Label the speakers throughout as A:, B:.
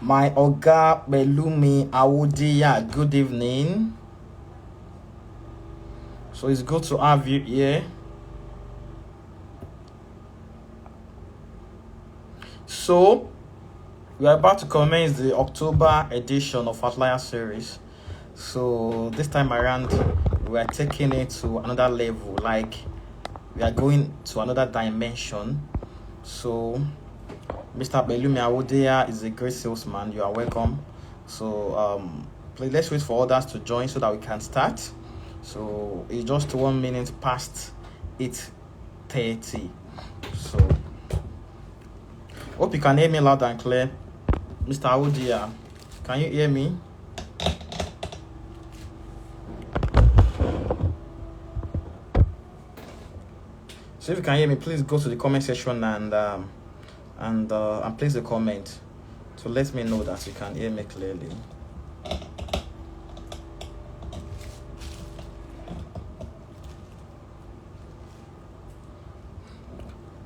A: My Oga Belumi Awudiya, good evening. So it's good to have you here. So we are about to commence the October edition of Outlier series. So this time around, we are taking it to another level, like we are going to another dimension. So Mr. Belumi Awudiya is a great salesman. You are welcome. So please let's wait for others to join so that we can start. So it's just 1 minute past 8:30. So hope you can hear me loud and clear. Mr. Awudiya, can you hear me? So if you can hear me, please go to the comment section and place a comment to let me know that you can hear me clearly.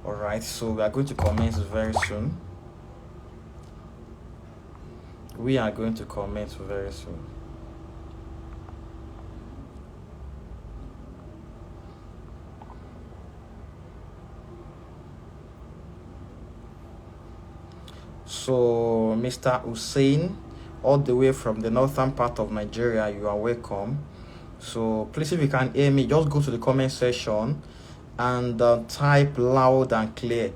A: Alright, so we are going to commence very soon. We are going to commence very soon. So Mr. Hussein, all the way from the northern part of Nigeria, you are welcome. So please, if you can hear me, just go to the comment section and type loud and clear.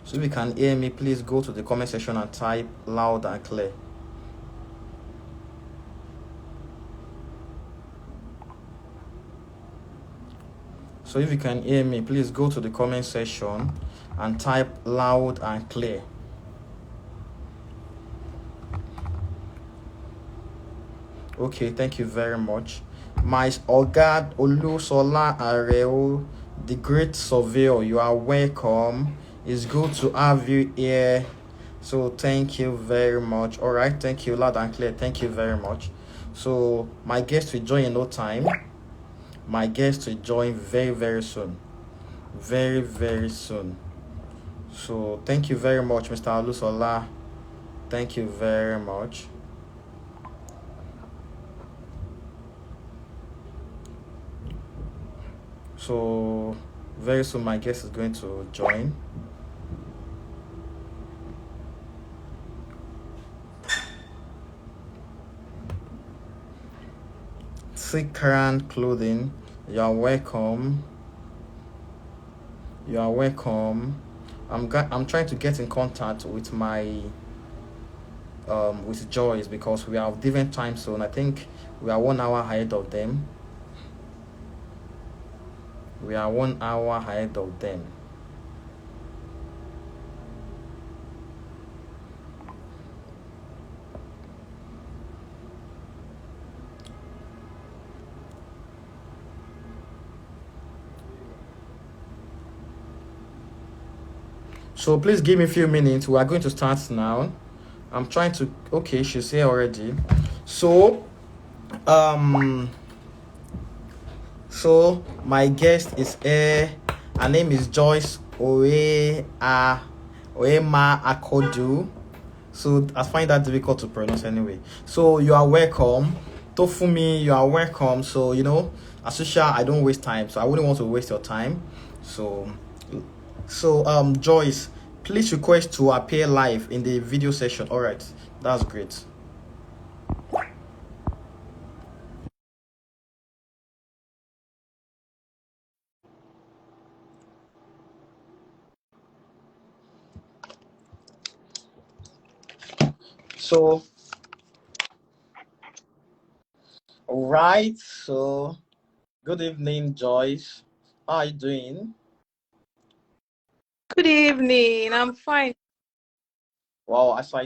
A: So if you can hear me, please go to the comment section and type loud and clear. So if you can hear me, please go to the comment section and type loud and clear. Okay, thank you very much. My Ogad Olusola Areo, the great surveyor, you are welcome. It's good to have you here. So thank you very much. All right, thank you, loud and clear. Thank you very much. So my guest will join in no time. My guest will join very, very soon. Very, very soon. So thank you very much, Mr. Olusola. Thank you very much. So very soon my guest is going to join. Secret clothing, you are welcome. You are welcome. I'm trying to get in contact with my with JOYCE because we have different time zone. I think we are 1 hour ahead of them. We are 1 hour ahead of them. So please give me a few minutes. We are going to start now. I'm trying to. Okay, she's here already. So my guest is here. Her name is Joyce Oema Akodu. So I find that difficult to pronounce anyway. So you are welcome. Tofumi, you are welcome. So as usual, I don't waste time. So I wouldn't want to waste your time. So Joyce, please request to appear live in the video session. All right, that's great. So all right. So good evening, Joyce. How are you doing?
B: Good evening. I'm fine.
A: Wow, as I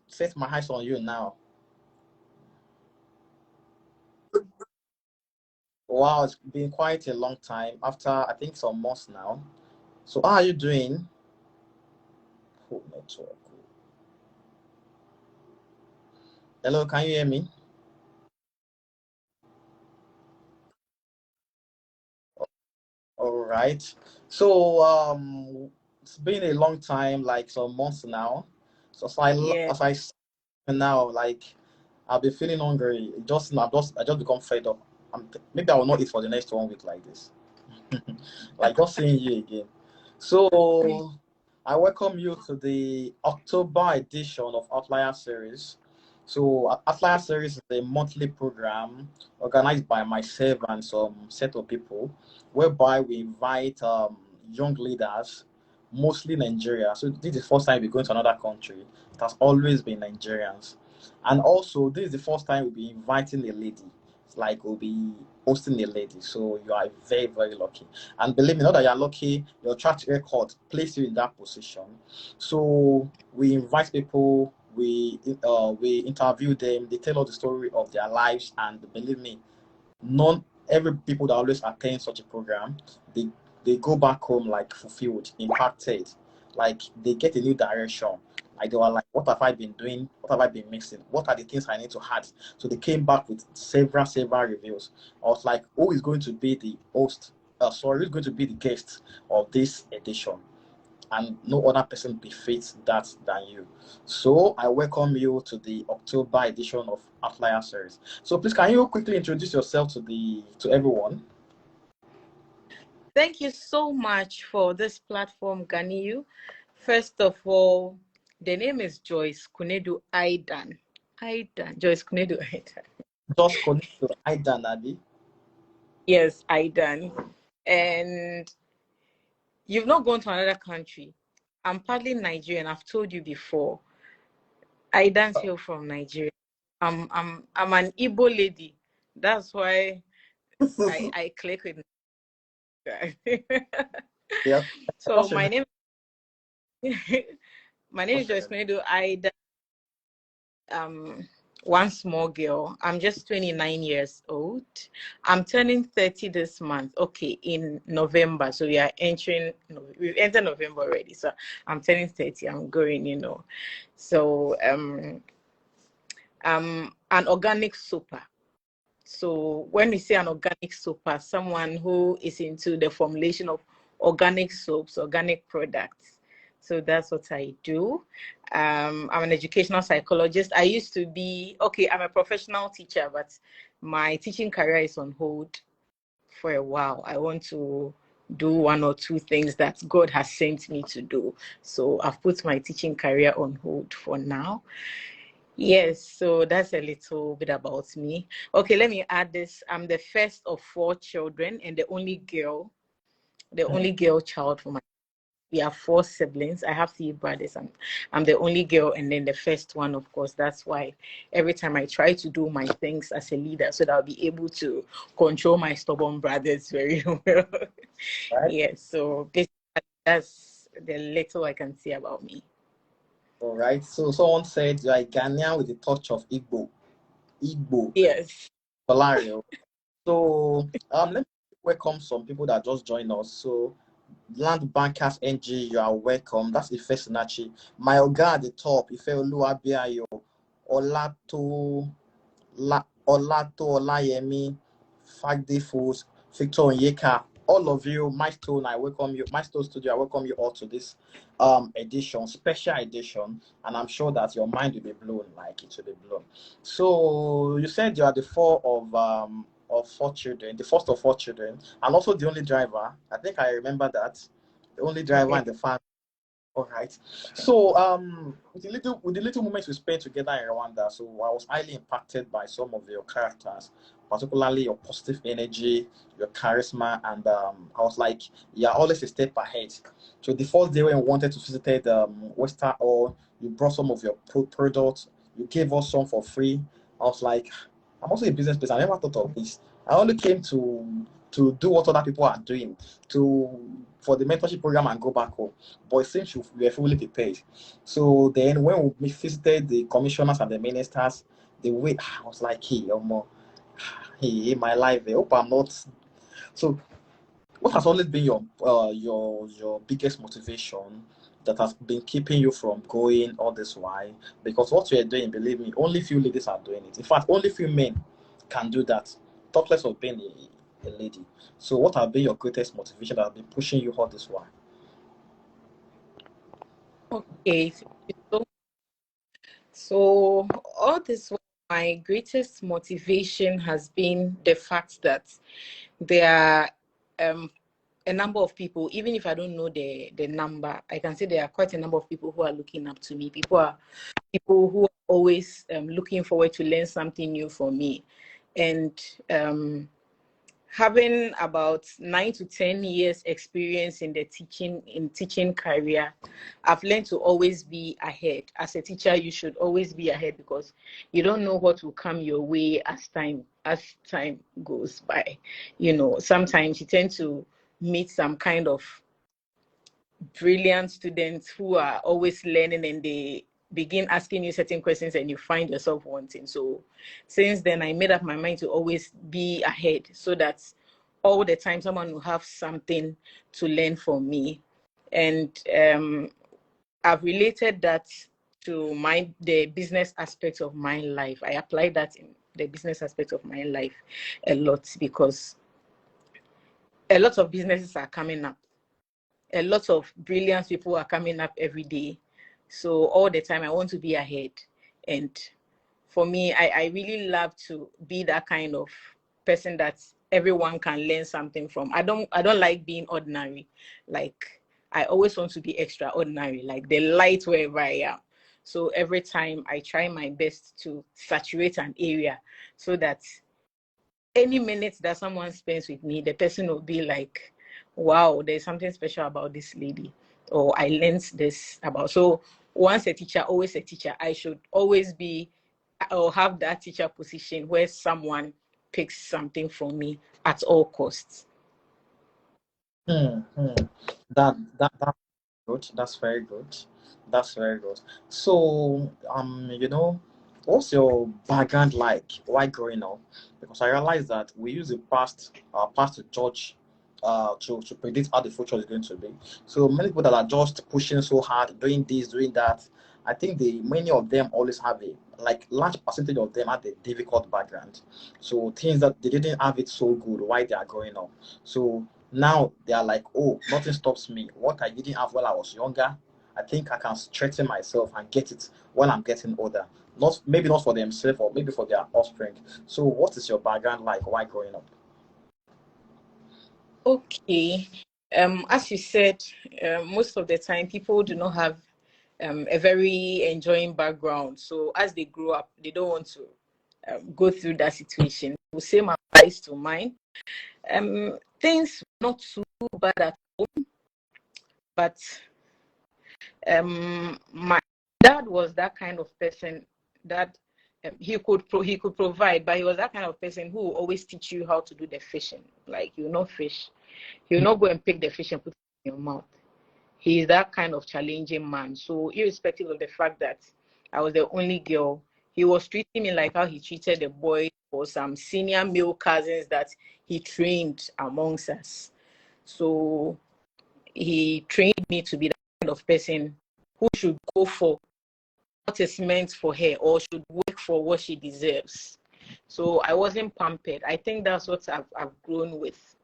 A: set my eyes on you now. Wow, it's been quite a long time. After I think some months now. So how are you doing? Cool network. Hello, can you hear me? All right. So it's been a long time, like some months now. So as I
B: Yeah.
A: as I s- now, like I'll be feeling hungry. I just become fed up. Maybe I will not eat for the next 1 week like this. Like just seeing you again. So I welcome you to the October edition of Outlier series. So Outlier series is a monthly program organized by myself and some set of people, whereby we invite young leaders, mostly Nigeria. So this is the first time we're going to another country. It has always been Nigerians, and also this is the first time we'll be inviting a lady. It's like we'll be hosting a lady. So you are very, very lucky. And believe me, not that you're lucky, your track record place you in that position. So we invite people, we interview them, they tell us the story of their lives, and believe me, not every people that always attend such a program, they they go back home like fulfilled, impacted, like they get a new direction. Like they were like, what have I been doing? What have I been missing? What are the things I need to add? So they came back with several reviews. I was like, who is going to be the host? Who's going to be the guest of this edition? And no other person befits that than you. So I welcome you to the October edition of Outlier series. So please, can you quickly introduce yourself to everyone?
B: Thank you so much for this platform, Ganiyu. First of all, the name is Joyce Kunedu IDUN. IDUN. Joyce Kunedu IDUN.
A: Just connect to Aidan Abi.
B: Yes, IDUN. And you've not gone to another country. I'm partly Nigerian. I've told you before. IDUN's hail from Nigeria. I'm an Igbo lady. That's why I click with
A: Yeah.
B: So
A: What's your
B: my
A: name?
B: name my name is
A: What's your
B: Joyce
A: name?
B: Kunedu. Um one small girl. I'm just 29 years old. I'm turning 30 this month. Okay, in November. So we are entering. No, we've entered November already. So I'm turning 30. I'm going. So I'm an organic super. So when we say an organic super, someone who is into the formulation of organic soaps, organic products. So that's what I do. I'm an educational psychologist. I used to be, okay, I'm a professional teacher, but my teaching career is on hold for a while. I want to do one or two things that God has sent me to do. So I've put my teaching career on hold for now. Yes, so that's a little bit about me. Okay, let me add this. I'm the first of 4 children and the only girl child for my. We have 4 siblings. I have 3 brothers. I'm the only girl and then the first one, of course. That's why every time I try to do my things as a leader so that I'll be able to control my stubborn brothers very well.
A: Right.
B: Yes, so that's the little I can say about me.
A: All right. So someone said you are a Ghanaian with a touch of Igbo. Igbo.
B: Yes.
A: Hilarious. So let me welcome some people that just joined us. So Land Bankers NG, you are welcome. That's Ife Sinachi. My Oga at the top, Ife Oluwabiayo, Olato, Olato Olayemi, Fagde Fools, Victor Onyeka, all of you, Milestone, I welcome you. Milestone Studio, I welcome you all to this edition, special edition, and I'm sure that your mind will be blown, like it will be blown. So you said you are the of 4 children, the first of 4 children, and also the only driver. I think I remember that. The only driver
B: Yeah.
A: in the family. All right. So, with the little moments we spent together in Rwanda, so I was highly impacted by some of your characters, particularly your positive energy, your charisma, and I was like, you're always a step ahead. So the first day when we wanted to visit Western Hall, you brought some of your products, you gave us some for free. I was like, I'm also a business person. I never thought of this. I only came to do what other people are doing, to for the mentorship program and go back home. But it seems we were fully prepared. So then when we visited the commissioners and the ministers, the way I was like, hey, hey, in my life, I hope I'm not. So what has always been your biggest motivation that has been keeping you from going all this while? Because what you are doing, believe me, only few ladies are doing it. In fact, only few men can do that. Talk less of being a lady. So what have been your greatest motivation that has been pushing you all this while?
B: Okay. So all this, my greatest motivation has been the fact that there are a number of people, even if I don't know the number, I can say there are quite a number of people who are looking up to me. People who are always looking forward to learn something new from me. And having about 9 to 10 years experience in the teaching career, I've learned to always be ahead. As a teacher, you should always be ahead because you don't know what will come your way as time goes by. Sometimes you tend to meet some kind of brilliant students who are always learning, and they begin asking you certain questions and you find yourself wanting. So since then, I made up my mind to always be ahead so that all the time someone will have something to learn from me. And I've related that to the business aspect of my life. I apply that in the business aspect of my life a lot because a lot of businesses are coming up. A lot of brilliant people are coming up every day. So all the time I want to be ahead. And for me, I really love to be that kind of person that everyone can learn something from. I don't like being ordinary. Like, I always want to be extraordinary, like the light wherever I am. So every time I try my best to saturate an area so that any minute that someone spends with me, the person will be like, wow, there's something special about this lady, or I learned this about. So once a teacher, always a teacher. I should always be or have that teacher position where someone picks something from me at all costs.
A: Hmm, hmm. That's good. That's very good. That's very good. So, what's your background like while growing up? Because I realize that we use the past to judge, to predict how the future is going to be. So many people that are just pushing so hard, doing this, doing that. I think many of them always have large percentage of them had a difficult background. So things that they didn't have it so good while they are growing up. So now they are like, oh, nothing stops me. What I didn't have while I was younger, I think I can strengthen myself and get it when I'm getting older. Not for themselves or maybe for their offspring. So what is your background like while growing up?
B: Okay. As you said, most of the time people do not have a very enjoying background. So as they grow up, they don't want to go through that situation. The same applies to mine. Things not too bad at home, but my dad was that kind of person that he could provide, but he was that kind of person who will always teach you how to do the fishing. Like, you know, fish, he'll not go and pick the fish and put it in your mouth. He is that kind of challenging man. So irrespective of the fact that I was the only girl, he was treating me like how he treated the boys or some senior male cousins that he trained amongst us. So he trained me to be the kind of person who should go for what is meant for her or should work for what she deserves. So I wasn't pampered. I think that's what I've grown with.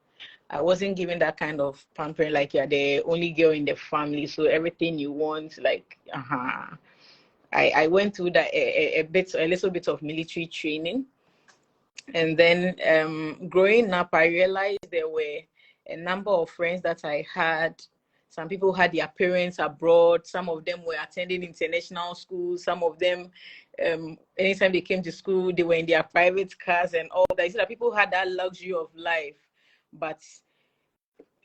B: I wasn't given that kind of pampering, like you're the only girl in the family, so everything you want, like, I went through that a little bit of military training. And then growing up, I realized there were a number of friends that I had. Some people had their parents abroad. Some of them were attending international schools. Some of them, anytime they came to school, they were in their private cars and all that. You see that people had that luxury of life. But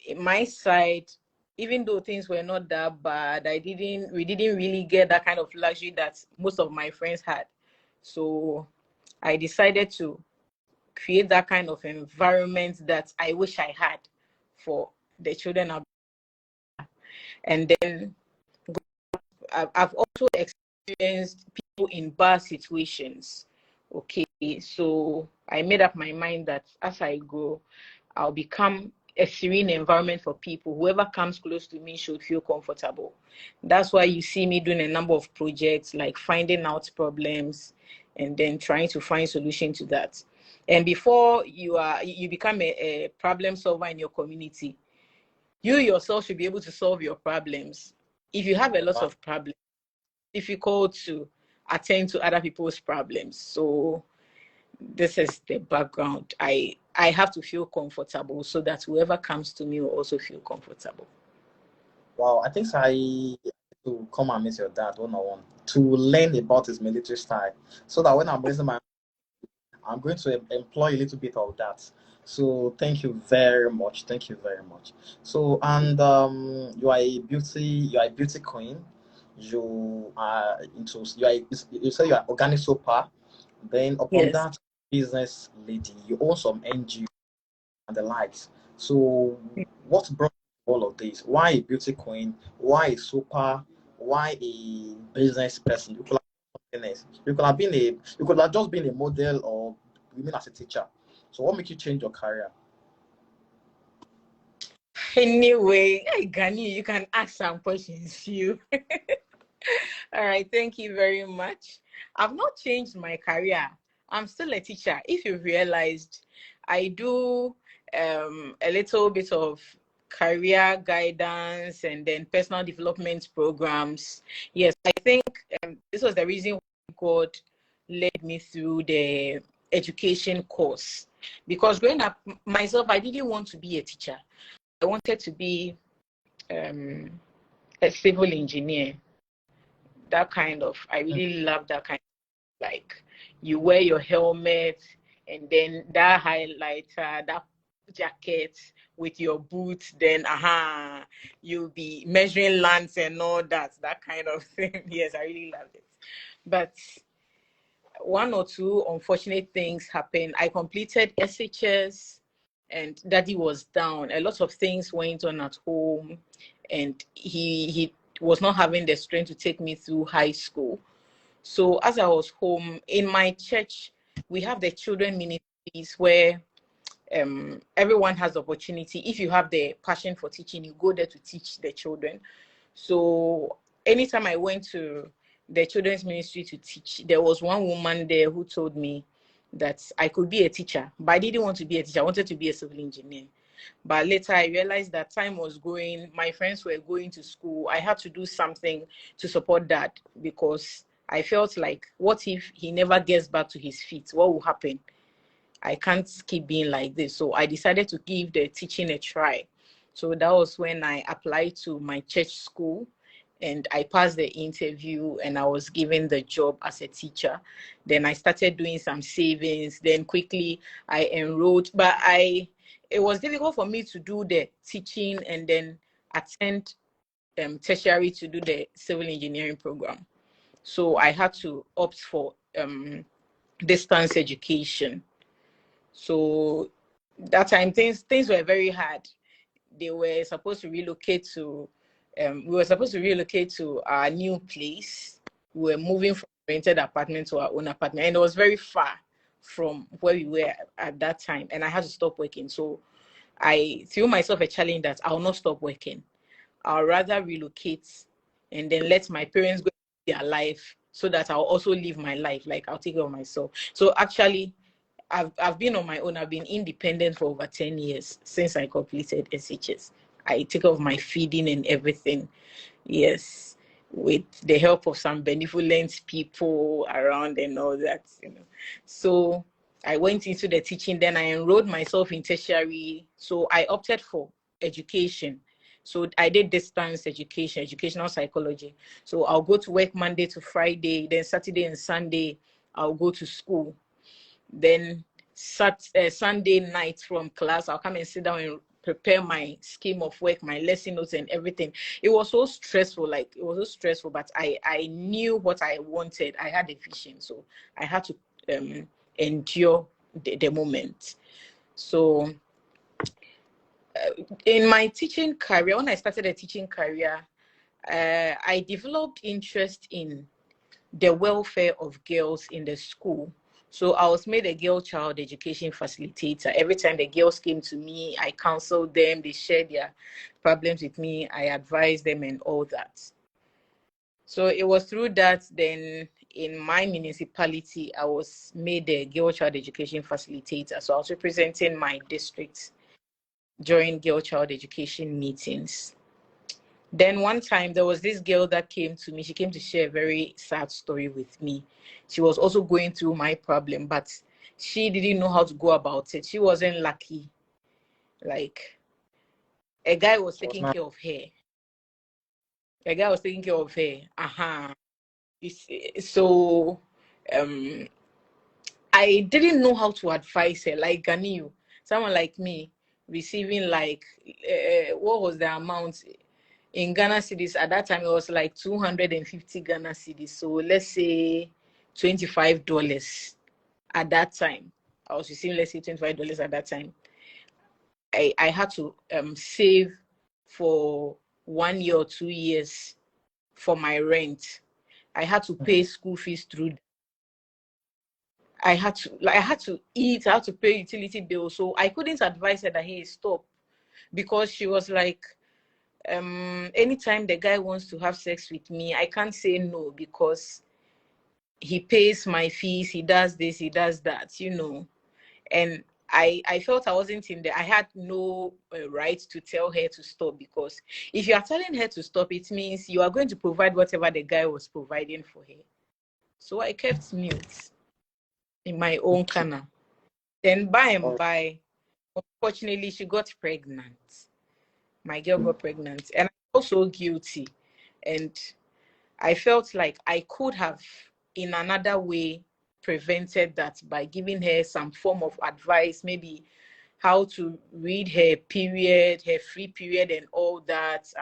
B: in my side, even though things were not that bad, we didn't really get that kind of luxury that most of my friends had. So I decided to create that kind of environment that I wish I had for the children. And then I've also experienced people in bad situations. Okay, so I made up my mind that as I grow, I'll become a serene environment for people. Whoever comes close to me should feel comfortable. That's why you see me doing a number of projects, like finding out problems and then trying to find solution to that. And before you become a problem solver in your community, you yourself should be able to solve your problems. If you have a lot of problems, difficult to attend to other people's problems. So this is the background. I have to feel comfortable so that whoever comes to me will also feel comfortable.
A: Wow, I think I to come and meet your dad one-on-one to learn about his military style, so that when I'm raising my, I'm going to employ a little bit of that. So thank you very much. Thank you very much. So, and you are a beauty queen. You are into you say you are organic soap. Then upon
B: Yes.
A: that, business lady, you own some NGO and the likes. So what brought all of this? Why a beauty queen? Why a super? Why a business person? You could have been something else. You could have just been a model or even as a teacher. So what made you change your career?
B: Anyway, hey, Gani, you can ask some questions. You. All right. Thank you very much. I've not changed my career. I'm still a teacher. If you've realized, I do a little bit of career guidance and then personal development programs. Yes, I think this was the reason why God led me through the education course. Because growing up myself, I didn't want to be a teacher. I wanted to be um, a civil engineer. That kind of, I really love that kind of, like, you wear your helmet and then that highlighter, that jacket with your boots, then you'll be measuring lands and all that kind of thing. Yes, I really loved it. But one or two unfortunate things happened. I completed SHS and daddy was down. A lot of things went on at home and he was not having the strength to take me through high school. So as I was home in my church, we have the children ministries where everyone has opportunity. If you have the passion for teaching, you go there to teach the children. So anytime I went to the children's ministry to teach, there was one woman there who told me that I could be a teacher, but I didn't want to be a teacher. I wanted to be a civil engineer. But later I realized that time was going, my friends were going to school. I had to do something to support that because I felt like, what if he never gets back to his feet? What will happen? I can't keep being like this. So I decided to give the teaching a try. So that was when I applied to my church school and I passed the interview and I was given the job as a teacher. Then I started doing some savings. Then quickly I enrolled, but it was difficult for me to do the teaching and then attend tertiary to do the civil engineering program. So I had to opt for distance education. So that time things were very hard. They were supposed to relocate to we were supposed to relocate to our new place. We were moving from rented apartment to our own apartment, and it was very far from where we were at that time. And I had to stop working. So I threw myself a challenge that I'll not stop working. I'll rather relocate and then let my parents go their life so that I'll also live my life. Like I'll take care of myself. So actually I've been on my own. I've been independent for over 10 years since I completed SHS. I take care of my feeding and everything. Yes, with the help of some benevolent people around and all that. So I went into the teaching, then I enrolled myself in tertiary. So I opted for education. So I did distance education, educational psychology. So I'll go to work Monday to Friday, then Saturday and Sunday, I'll go to school. Then Sunday night from class, I'll come and sit down and prepare my scheme of work, my lesson notes and everything. It was so stressful, but I knew what I wanted. I had a vision, so I had to endure the moment. So in my teaching career, when I started a teaching career, I developed interest in the welfare of girls in the school. So I was made a girl child education facilitator. Every time the girls came to me, I counseled them, they shared their problems with me, I advised them and all that. So it was through that then in my municipality, I was made a girl child education facilitator. So I was representing my district during girl child education meetings. Then one time there was this girl that came to me. She came to share a very sad story with me. She was also going through my problem, but she didn't know how to go about it. She wasn't lucky. Like a guy was
A: So it's
B: taking
A: not
B: care of her. A guy was taking care of her. You see, so I didn't know how to advise her. Like Ganiu, someone like me, receiving like what was the amount in Ghana cedis at that time? It was like 250 Ghana cedis. So let's say $25 at that time. I was receiving, let's say, $25 at that time. I had to save for 1 year or 2 years for my rent. I had to pay school fees through. I had to eat, I had to pay utility bills. So I couldn't advise her that, hey, stop, because she was like, anytime the guy wants to have sex with me, I can't say no because he pays my fees, he does this, he does that, And I felt I wasn't in there. I had no right to tell her to stop, because if you are telling her to stop, it means you are going to provide whatever the guy was providing for her. So I kept mute in my own
A: okay.
B: corner. Then by and
A: All
B: by, unfortunately, she got pregnant. My girl got pregnant, and I was so guilty. And I felt like I could have, in another way, prevented that by giving her some form of advice, maybe how to read her period, her free period, and all that.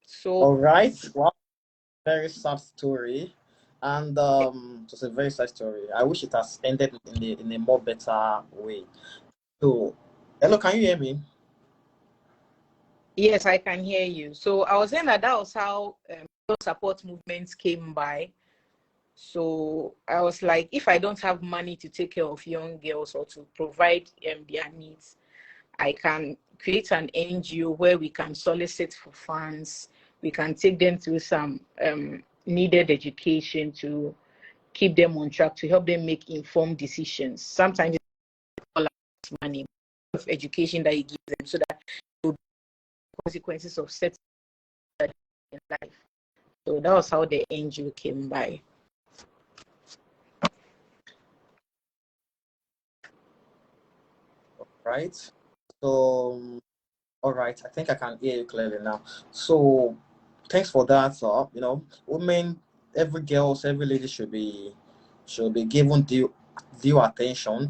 B: So,
A: right. Well, very sad story, and it's a very sad story. I wish it has ended in a more better way. So, hello, can you hear me?
B: yes, I can hear you. So I was saying that was how support movements came by. So I was like, if I don't have money to take care of young girls or to provide their needs, I can create an NGO where we can solicit for funds. We can take them through some needed education to keep them on track, to help them make informed decisions. Sometimes it's all about money, of education that you give them, so that there will be consequences of certain in life. So that was how the NGO came by.
A: Right. So, all right. I think I can hear you clearly now. So, thanks for that. So, women, every girls, every lady should be given due attention,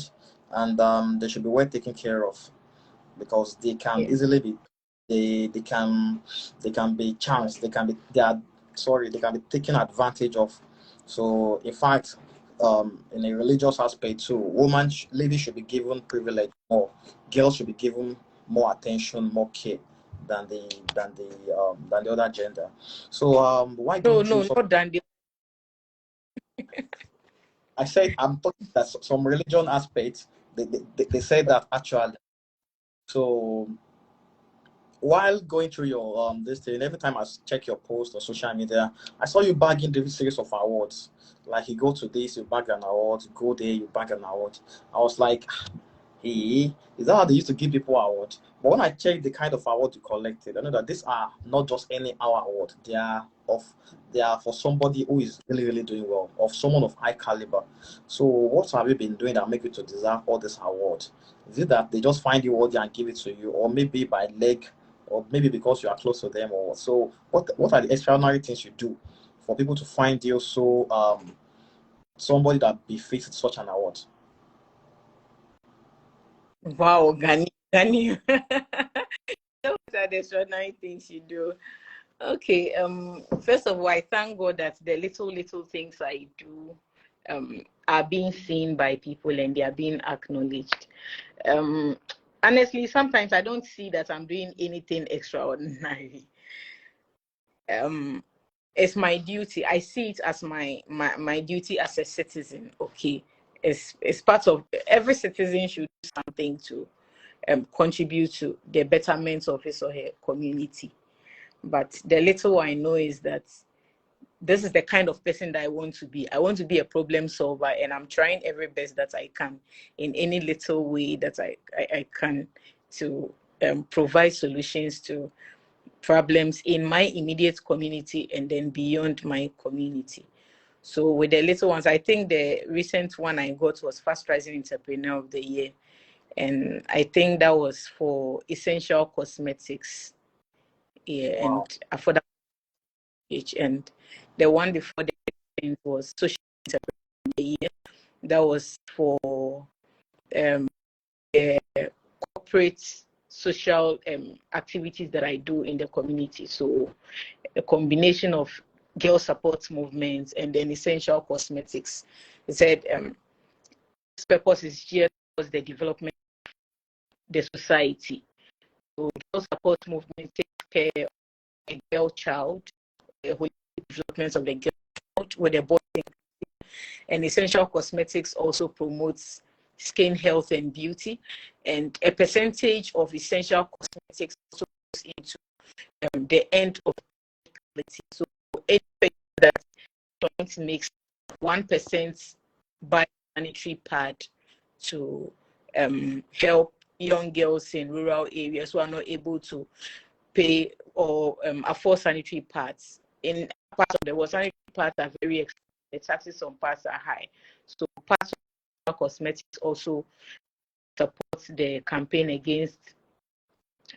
A: and they should be well taken care of, because they can
B: Yes.
A: easily be they can be chanced, they can be taken advantage of. So in fact, in a religious aspect too, ladies should be given privilege more, girls should be given more attention, more care than the other gender. So why
B: No,
A: don't you
B: no, not than the.
A: I said I'm talking that some religion aspects, they say that actually. So while going through your this thing, every time I check your post on social media, I saw you bagging different series of awards. Like you go to this, you bag an award, you go there, you bag an award. I was like, hey, is that how they used to give people awards? But when I checked the kind of award you collected, I know that these are not just any our award. They are for somebody who is really, really doing well, of someone of high caliber. So what have you been doing that make you to deserve all this award? Is it that they just find you worthy and give it to you, or maybe by leg, or maybe because you are close to them, or so? What are the extraordinary things you do for people to find you so somebody that befits such an award?
B: Wow, Gani. Those are the extraordinary things you do. Okay. First of all, I thank God that the little things I do are being seen by people and they are being acknowledged. Um, Honestly, sometimes I don't see that I'm doing anything extraordinary. Um, it's my duty. I see it as my duty as a citizen. Okay, it's part of every citizen should do something to contribute to the betterment of his or her community. But the little I know is that this is the kind of person that I want to be. I want to be a problem solver, and I'm trying every best that I can in any little way that I can to provide solutions to problems in my immediate community and then beyond my community. So with the little ones, I think the recent one I got was Fast Rising Entrepreneur of the Year. And I think that was for essential cosmetics. Yeah,
A: Wow.
B: and affordable age. And the one before the was Social Entrepreneur of the Year. That was for corporate social activities that I do in the community. So a combination of girl support movements and then essential cosmetics. It said this purpose is geared towards the development of the society. So girl support movement takes care of the girl child, the development of the girl child with the boy. And essential cosmetics also promotes skin health and beauty. And a percentage of essential cosmetics also goes into the end of poverty. So anything that trying to make 1% buy sanitary pad to help young girls in rural areas who are not able to pay or afford sanitary pads. In parts of the world, sanitary pads are very expensive. The taxes on pads are high. So parts of cosmetics also supports the campaign against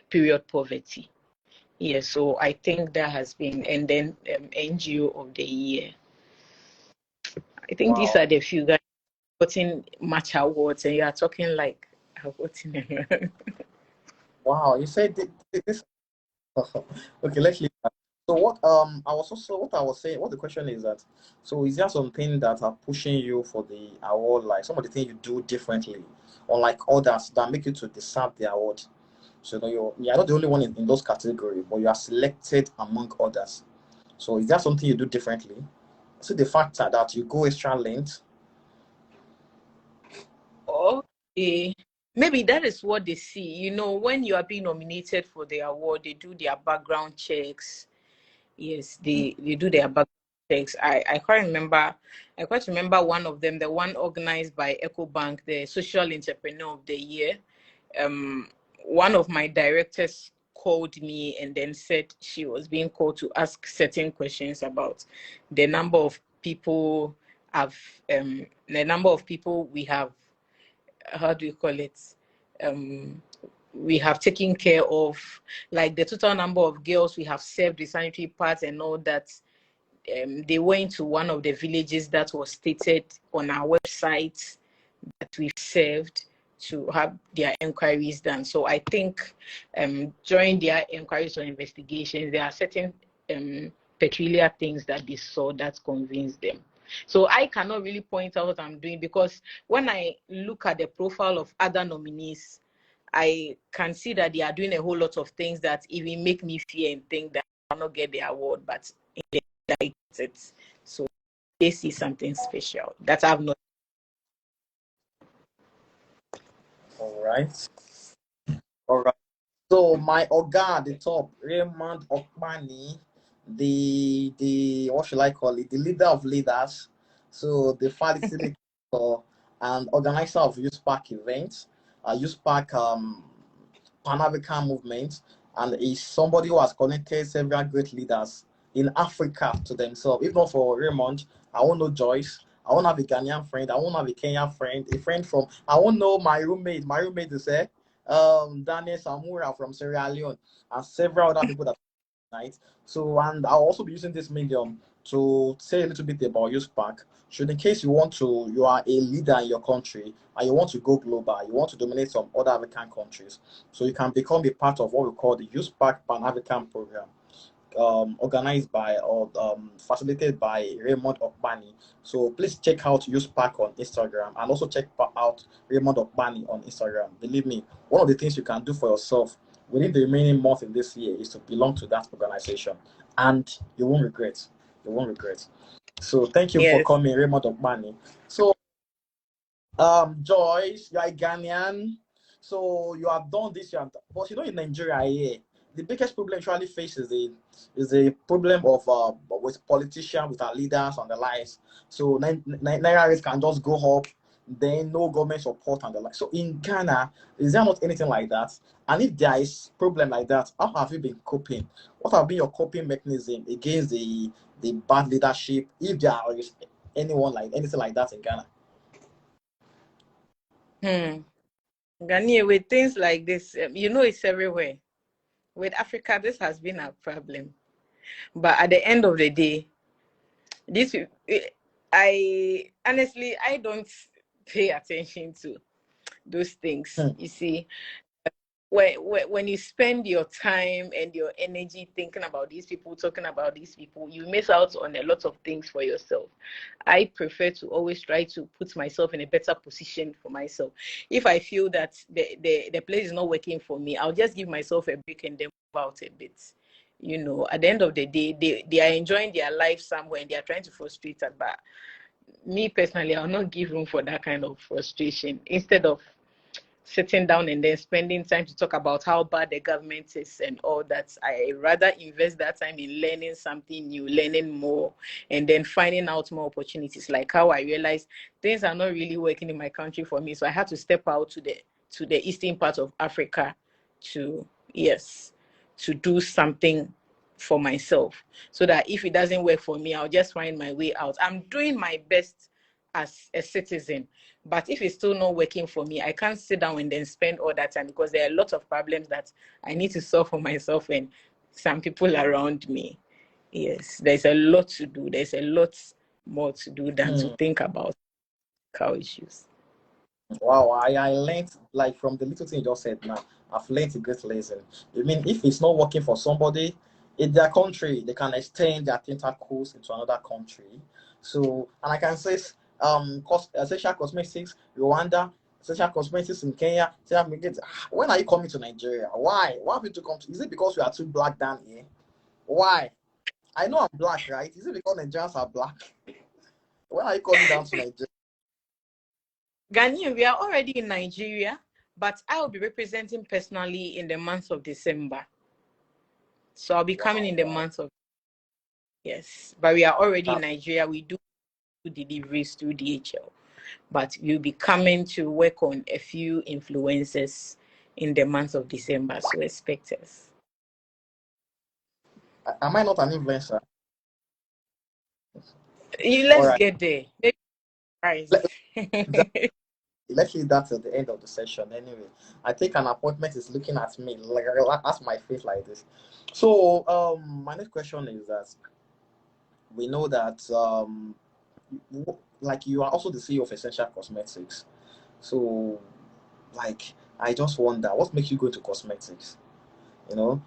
B: period poverty. Yeah, so I think that has been, and then NGO of the year. I think these
A: Wow.
B: are the few guys getting much awards, and you are talking like voting.
A: Wow. You said this. Okay, let's leave that. So what I was saying, what the question is that, so is there something that are pushing you for the award, like some of the things you do differently, unlike others that make you to deserve the award? So you're not the only one in those categories, but you are selected among others. So is there something you do differently? So the fact that you go extra length.
B: Okay. Maybe that is what they see. You know, when you are being nominated for the award, they do their background checks. Yes, they do their background checks. I quite remember one of them, the one organized by EcoBank, the Social Entrepreneur of the Year. One of my directors called me and then said she was being called to ask certain questions about the number of people we have, how do you call it, we have taken care of, like the total number of girls we have served the sanitary pads and all that. They went to one of the villages that was stated on our website that we've served to have their inquiries done. So I think during their inquiries or investigations, there are certain peculiar things that they saw that convinced them. So I cannot really point out what I'm doing, because when I look at the profile of other nominees, I can see that they are doing a whole lot of things that even make me fear and think that I will not get the award, but in the end, I get it. So they see something special that I've not.
A: All right. All right. So my Oga at the top, Raymond Okmani, the what should I call it? The leader of leaders. So the facilitator and organizer of Youth Park events, Youth Park Pan African movement, and is somebody who has connected several great leaders in Africa to themselves. If not for Raymond, I won't know Joyce. I won't have a Ghanaian friend. I won't have a Kenyan friend. A friend from I won't know my roommate. My roommate is Daniel Samura from Sierra Leone, and several other people that night. So, and I'll also be using this medium to say a little bit about Youth Park. Should in case you are a leader in your country and you want to go global, you want to dominate some other African countries, so you can become a part of what we call the Youth Park Pan African program, organized by or facilitated by Raymond Okbani. So please check out Youth Park on Instagram and also check out Raymond Okbani on Instagram. Believe me, one of the things you can do for yourself within the remaining month in this year is to belong to that organization, and you won't regret. You won't regret. So thank you for
B: Yes.
A: coming, Raymond Okbani. So Joyce, you are a Ghanaian. So you have done this, but you know in Nigeria here, the biggest problem usually faces is a problem of with politicians, with our leaders and the likes. So Naira rates can just go up. then no government support and the like. So in Ghana, is there not anything like that? And if there is problem like that, how have you been coping? What have been your coping mechanism against the bad leadership? If there is anything like that in Ghana?
B: Ghana, with things like this, it's everywhere. With Africa, this has been a problem. But at the end of the day, I honestly, I don't pay attention to those things. You see, when you spend your time and your energy thinking about these people, talking about these people, you miss out on a lot of things for yourself. I prefer to always try to put myself in a better position for myself. If I feel that the place is not working for me, I'll just give myself a break and then move out a bit. At the end of the day, they are enjoying their life somewhere and they are trying to frustrate us. But me personally, I'll not give room for that kind of frustration. Instead of sitting down and then spending time to talk about how bad the government is and all that, I rather invest that time in learning something new, learning more, and then finding out more opportunities. Like how I realized things are not really working in my country for me, so I had to step out to the eastern part of Africa to do something for myself, so that if it doesn't work for me, I'll just find my way out. I'm doing my best as a citizen, but if it's still not working for me, I can't sit down and then spend all that time, because there are a lot of problems that I need to solve for myself and some people around me. Yes, there's a lot to do. There's a lot more to do than to think about cow issues.
A: Wow, I learned, like, from the little thing you just said now, I've learned a great lesson. I mean, if it's not working for somebody in their country, they can extend their tentacles into another country. So, and I can say, essential cosmetics, Rwanda, essential cosmetics in Kenya. When are you coming to Nigeria? Why? Why have you to come to? Is it because we are too black down here? Why? I know I'm black, right? Is it because Nigerians are black? When are you coming down to Nigeria?
B: Ghanaian, we are already in Nigeria, but I will be representing personally in the month of December. So I'll be coming in the month of, yes, but we are already in Nigeria. We do deliveries through DHL, but we'll be coming to work on a few influencers in the month of December. So expect us.
A: Am I not an influencer? All
B: Let's
A: right.
B: get there.
A: Let's leave that at the end of the session anyway. I think an appointment is looking at me, like, that's my face like this. So my next question is that we know that like, you are also the CEO of Essential Cosmetics. So, like, I just wonder, what makes you go to cosmetics?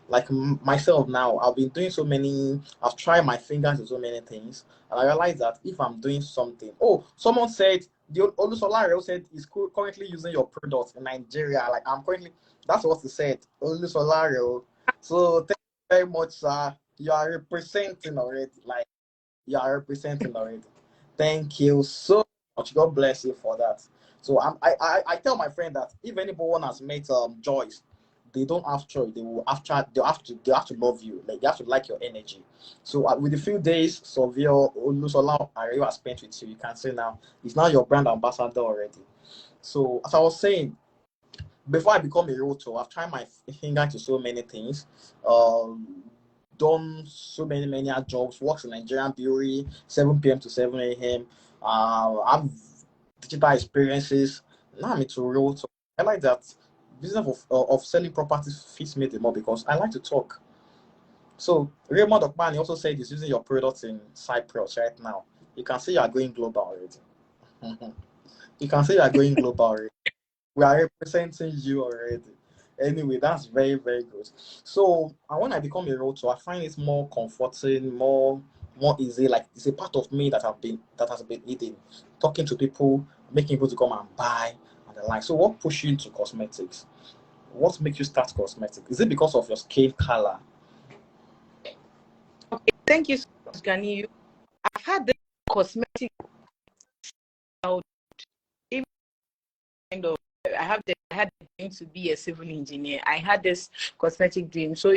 A: Like myself now, I've tried my fingers in so many things, and I realized that if I'm doing something, someone said, the Olusolare said is currently using your product in Nigeria. Like, that's what he said, Olusolare. So thank you very much, sir. You are representing already. Like, you are representing already. Thank you so much. God bless you for that. So I tell my friend that if anyone has met JOYCE, they don't have choice. They have to love you. Like, they have to like your energy. So with the few days Savio Olusola Arewa has spent with you, you can say now he's now your brand ambassador already. So as I was saying, before I become a realtor, I've tried my finger to so many things. Done so many jobs, works in Nigerian brewery, 7 p.m. to 7 a.m. I've digital experiences. Now I'm into realtor. I like that business of selling properties fits me the more because I like to talk. So Raymond Okpani also said he's using your products in Cyprus right now. You can see you are going global already. You can see you are going global already. We are representing you already. Anyway, that's very, very good. So, and when I become a realtor, I find it more comforting, more easy. Like, it's a part of me that has been eating, talking to people, making people to come and buy and the like. So, what pushed you into cosmetics? What makes you start cosmetics? Is it because of your skin color?
B: Okay, thank you so much, Gani. I've had the cosmetic even kind of. I had the dream to be a civil engineer. I had this cosmetic dream. So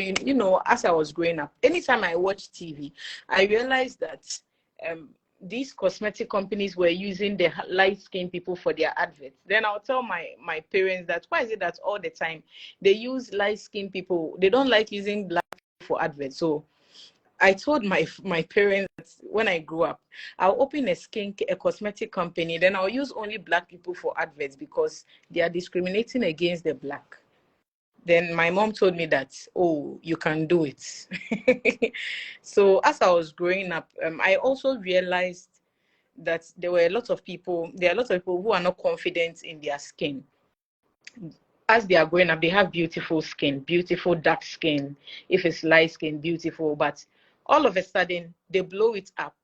B: as I was growing up, anytime I watch TV, I realized that these cosmetic companies were using the light-skinned people for their adverts. Then I'll tell my parents that why is it that all the time they use light-skinned people? They don't like using black people for adverts. So I told my parents that when I grew up, I'll open a cosmetic company. Then I'll use only black people for adverts because they are discriminating against the black. Then my mom told me that, oh, you can do it. So as I was growing up, I also realized that there are a lot of people who are not confident in their skin. As they are growing up, they have beautiful skin, beautiful dark skin. If it's light skin, beautiful. But all of a sudden, they blow it up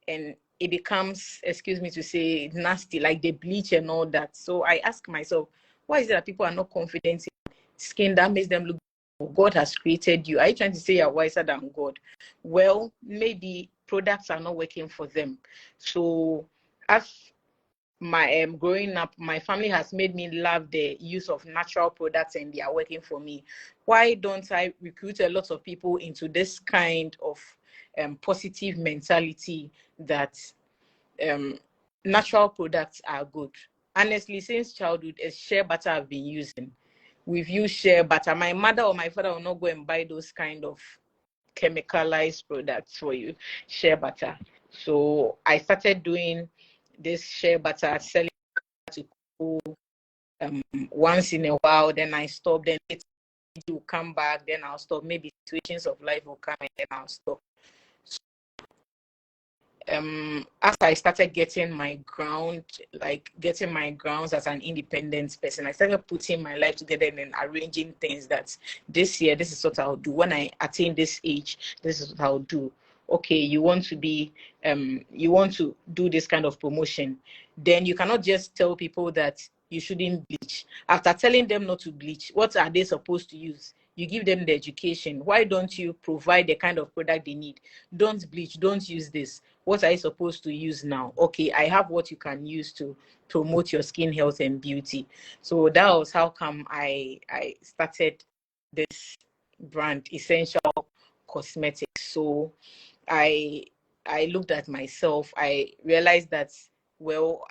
B: and it becomes, excuse me to say, nasty, like they bleach and all that. So I ask myself, why is it that people are not confident in skin that makes them look good? God has created you. Are you trying to say you're wiser than God? Well, maybe products are not working for them. So as my growing up, my family has made me love the use of natural products and they are working for me. Why don't I recruit a lot of people into this kind of positive mentality that natural products are good? Honestly, since childhood, a shea butter I've been using. We've used shea butter. My mother or my father will not go and buy those kind of chemicalized products for you, shea butter. So I started doing this shea butter, selling to people once in a while, then I stop, then it will come back, then I'll stop. Maybe situations of life will come and then I'll stop. As I started getting my grounds as an independent person, I started putting my life together and then arranging things that this year, this is what I'll do. When I attain this age, this is what I'll do. Okay, you want to do this kind of promotion, then you cannot just tell people that you shouldn't bleach. After telling them not to bleach, what are they supposed to use? You give them the education. Why don't you provide the kind of product they need? Don't bleach, don't use this. What are you supposed to use now? Okay, I have what you can use to promote your skin health and beauty. So that was how come I started this brand, Essential Cosmetics. So I looked at myself. I realized that, well,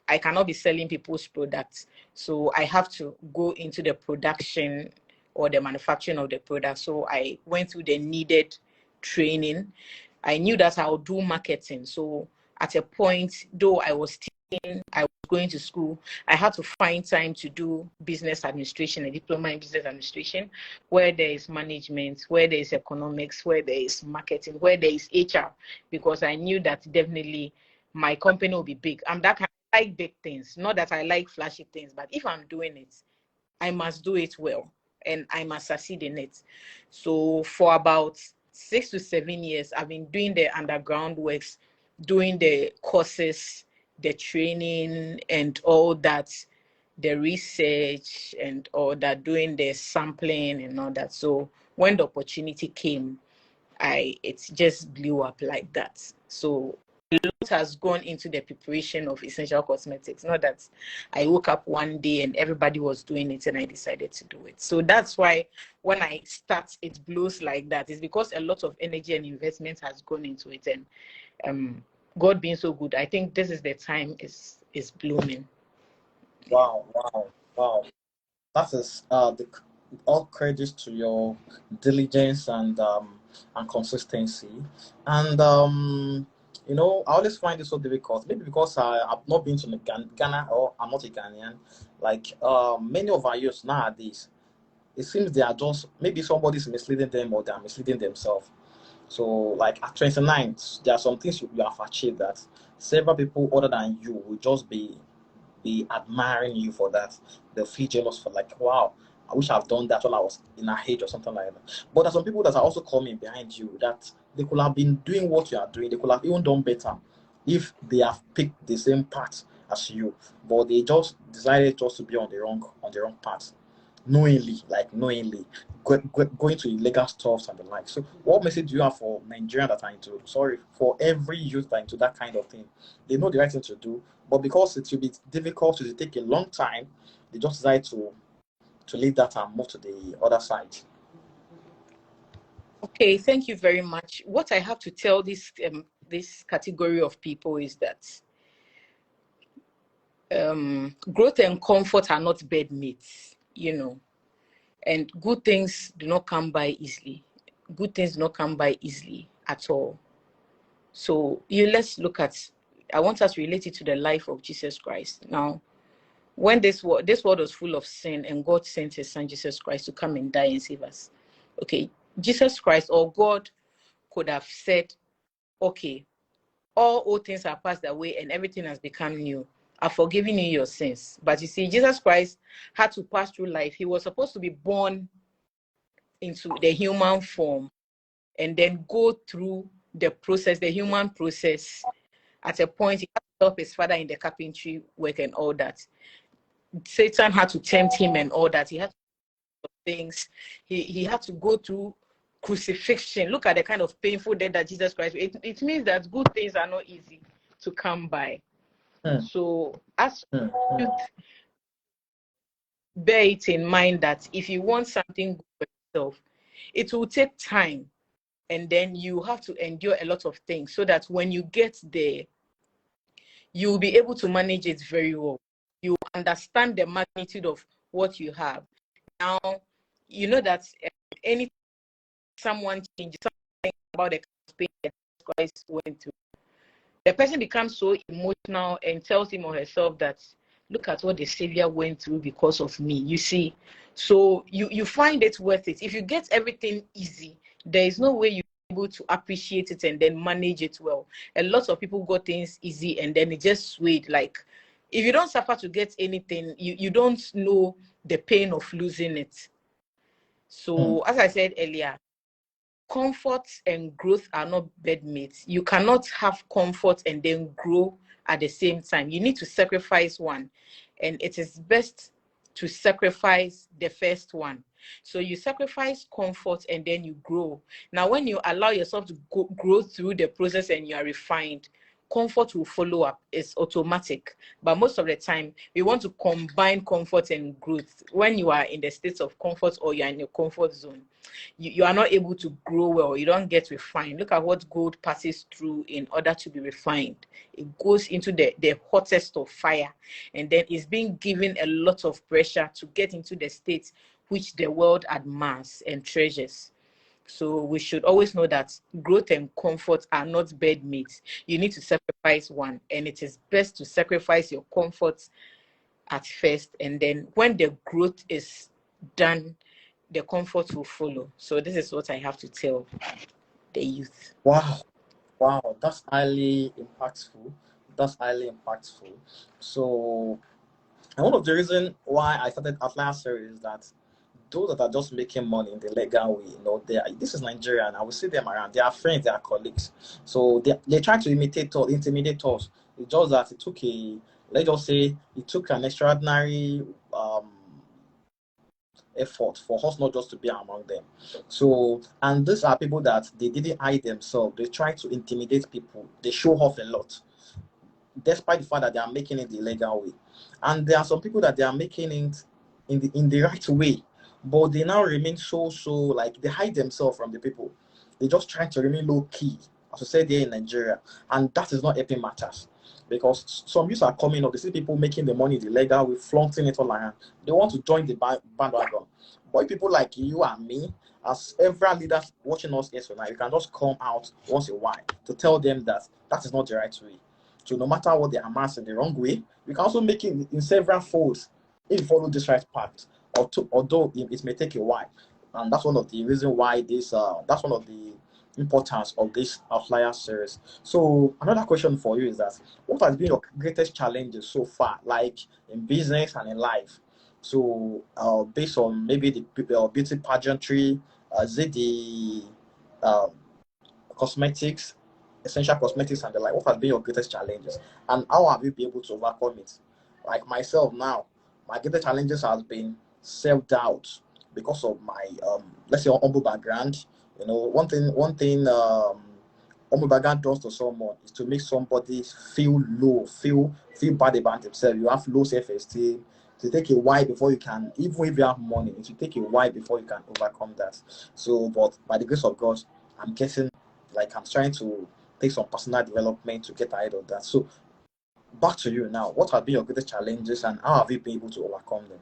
B: I cannot be selling people's products. So I have to go into the production or the manufacturing of the product. So I went through the needed training. I knew that I would do marketing. So at a point, though I was going to school, I had to find time to do business administration, a diploma in business administration, where there is management, where there is economics, where there is marketing, where there is HR, because I knew that definitely my company will be big. I'm that kind of like big things, not that I like flashy things, but if I'm doing it, I must do it well and I must succeed in it. So for about 6 to 7 years, I've been doing the underground works, doing the courses, the training and all that, the research and all that, doing the sampling and all that. So when the opportunity came, it just blew up like that. So a lot has gone into the preparation of Essential Cosmetics. Not that I woke up one day and everybody was doing it and I decided to do it. So that's why when I start, it blows like that. It's because a lot of energy and investment has gone into it. And God being so good, I think this is the time is blooming.
A: Wow, wow, wow. That is all credits to your diligence and consistency. And I always find it so difficult. Maybe because I've not been to Ghana, or I'm not a Ghanaian. Like many of our youth nowadays, it seems they are just, maybe somebody's misleading them or they are misleading themselves. So, like at 29, there are some things you have achieved that several people other than you will just be admiring you for that. They'll feel jealous for, like, wow, I wish I've done that when I was in a age or something like that. But there's some people that are also coming behind you that they could have been doing what you are doing. They could have even done better if they have picked the same path as you. But they just decided just to be on the wrong path. Knowingly, going to illegal stuffs and the like. So what message do you have for Nigerians that are for every youth that are into that kind of thing? They know the right thing to do, but because it will be difficult, it will take a long time, they just decide to leave that and move to the other side.
B: Okay, thank you very much. What I have to tell these this category of people is that growth and comfort are not bed mates, you know, and good things do not come by easily. Good things do not come by easily at all. So let's look at, I want us to relate it to the life of Jesus Christ. Now, when this world was full of sin and God sent his son Jesus Christ to come and die and save us. Okay, Jesus Christ or God could have said, okay, all old things are passed away and everything has become new. I've forgiven you your sins. But you see, Jesus Christ had to pass through life. He was supposed to be born into the human form and then go through the process, the human process. At a point, he had to help his father in the carpentry work and all that. Satan had to tempt him and all that. He had to do things. He had to go through crucifixion. Look at the kind of painful death that Jesus Christ. It means that good things are not easy to come by. So as you bear it in mind that if you want something good for yourself, it will take time, and then you have to endure a lot of things so that when you get there, you will be able to manage it very well. You understand the magnitude of what you have. Now, you know that any someone changes something about the kind of pain that Christ went through, the person becomes so emotional and tells him or herself that, look at what the Savior went through because of me. You see, so you find it worth it. If you get everything easy, there is no way you're able to appreciate it and then manage it well. A lot of people got things easy and then it just swayed. Like, if you don't suffer to get anything, you don't know the pain of losing it. So, as I said earlier, comfort and growth are not bedmates. You cannot have comfort and then grow at the same time. You need to sacrifice one, and it is best to sacrifice the first one. So you sacrifice comfort and then you grow. Now, when you allow yourself to grow through the process and you are refined, comfort will follow up. It's automatic. But most of the time, we want to combine comfort and growth. When you are in the state of comfort or you're in your comfort zone, you are not able to grow well. You don't get refined. Look at what gold passes through in order to be refined. It goes into the hottest of fire, and then it's being given a lot of pressure to get into the state which the world admires and treasures. So we should always know that growth and comfort are not bedmates. You need to sacrifice one, and it is best to sacrifice your comfort at first, and then when the growth is done, the comfort will follow. So this is what I have to tell the youth.
A: Wow, that's highly impactful. So, and one of the reasons why I started Outlier series is that those that are just making money in the legal way, this is Nigeria, and I will see them around. They are friends, they are colleagues. So they try to intimidate us. It's just that let's just say, it took an extraordinary effort for us not just to be among them. So, and these are people that they didn't hide themselves. They try to intimidate people. They show off a lot, despite the fact that they are making it the legal way. And there are some people that they are making it in the right way, but they now remain so like they hide themselves from the people. They just try to remain low key, as I said here in Nigeria, and that is not helping matters. Because some youths are coming up, they see people making the money the legal way, flaunting it all around. They want to join the bandwagon. But people like you and me, as every leader watching us here tonight, you can just come out once in a while to tell them that that is not the right way. So no matter what they are amassing the wrong way, you can also make it in several folds if you follow this right path. Although it may take a while, and that's one of the reasons why that's one of the importance of this Outlier series. So another question for you is that, what has been your greatest challenges so far, like in business and in life? So based on maybe the beauty pageantry, is it the cosmetics, essential cosmetics and the like, what has been your greatest challenges, and how have you been able to overcome it? Like myself now, my greatest challenges has been self-doubt because of my let's say humble background. One thing humble background does to someone is to make somebody feel low, feel bad about himself. You have low self-esteem. To take a while before you can, even if you have money, it will take a while before you can overcome that. So, but by the grace of God, I'm getting, like, I'm trying to take some personal development to get ahead of that. So back to you now. What have been your greatest challenges and how have you been able to overcome them?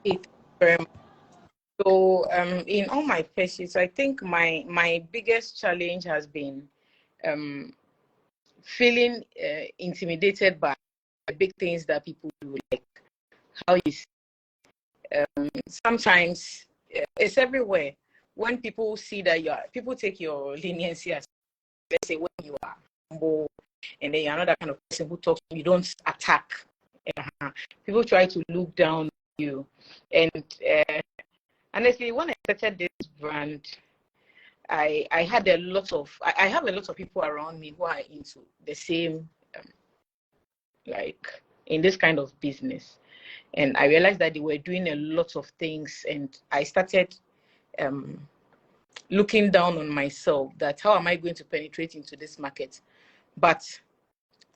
B: Thank you very much. So in all my pursuits, I think my biggest challenge has been um, feeling intimidated by big things that people do, like how you see. Sometimes it's everywhere. When people see that people take your leniency as, let's say, when you are humble, and then you're not that kind of person who talks, you don't attack. People try to look down on you. And honestly, when I started this brand, I had a lot of, I have a lot of people around me who are into the same, like in this kind of business. And I realized that they were doing a lot of things, and I started looking down on myself, that how am I going to penetrate into this market? But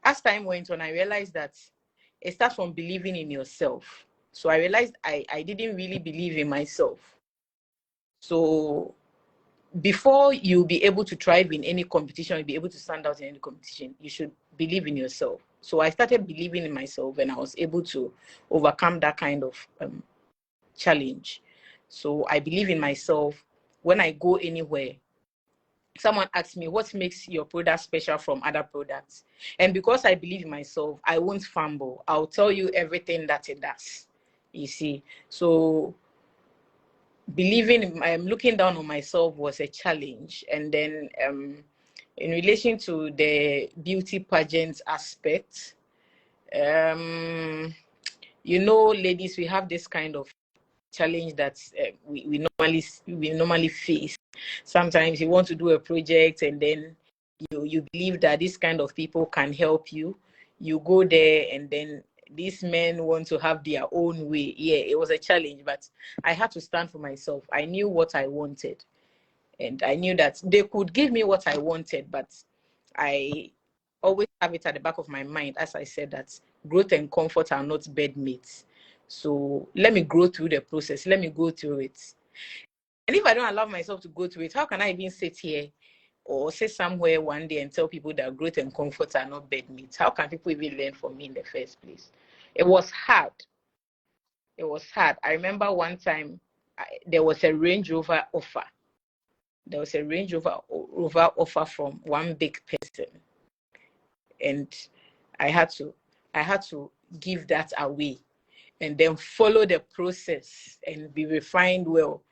B: as time went on, I realized that it starts from believing in yourself. So I realized I didn't really believe in myself. So before you'll be able to thrive in any competition, you'll be able to stand out in any competition, you should believe in yourself. So I started believing in myself, and I was able to overcome that kind of challenge. So I believe in myself. When I go anywhere, someone asks me, what makes your product special from other products? And because I believe in myself, I won't fumble. I'll tell you everything that it does. You see, so looking down on myself was a challenge. And then in relation to the beauty pageant aspect, ladies, we have this kind of challenge that we normally face. Sometimes you want to do a project, and then you believe that this kind of people can help you. You go there, and then these men want to have their own way. Yeah, it was a challenge, but I had to stand for myself. I knew what I wanted, and I knew that they could give me what I wanted, but I always have it at the back of my mind, as I said, that growth and comfort are not bedmates. So let me grow through the process. Let me go through it. And if I don't allow myself to go through it, how can I even sit here or sit somewhere one day and tell people that growth and comfort are not bedmates? How can people even learn from me in the first place? It was hard. It was hard. I remember one time there was a Range Rover offer. There was a Range Rover offer from one big person, and I had to give that away, and then follow the process and be refined well.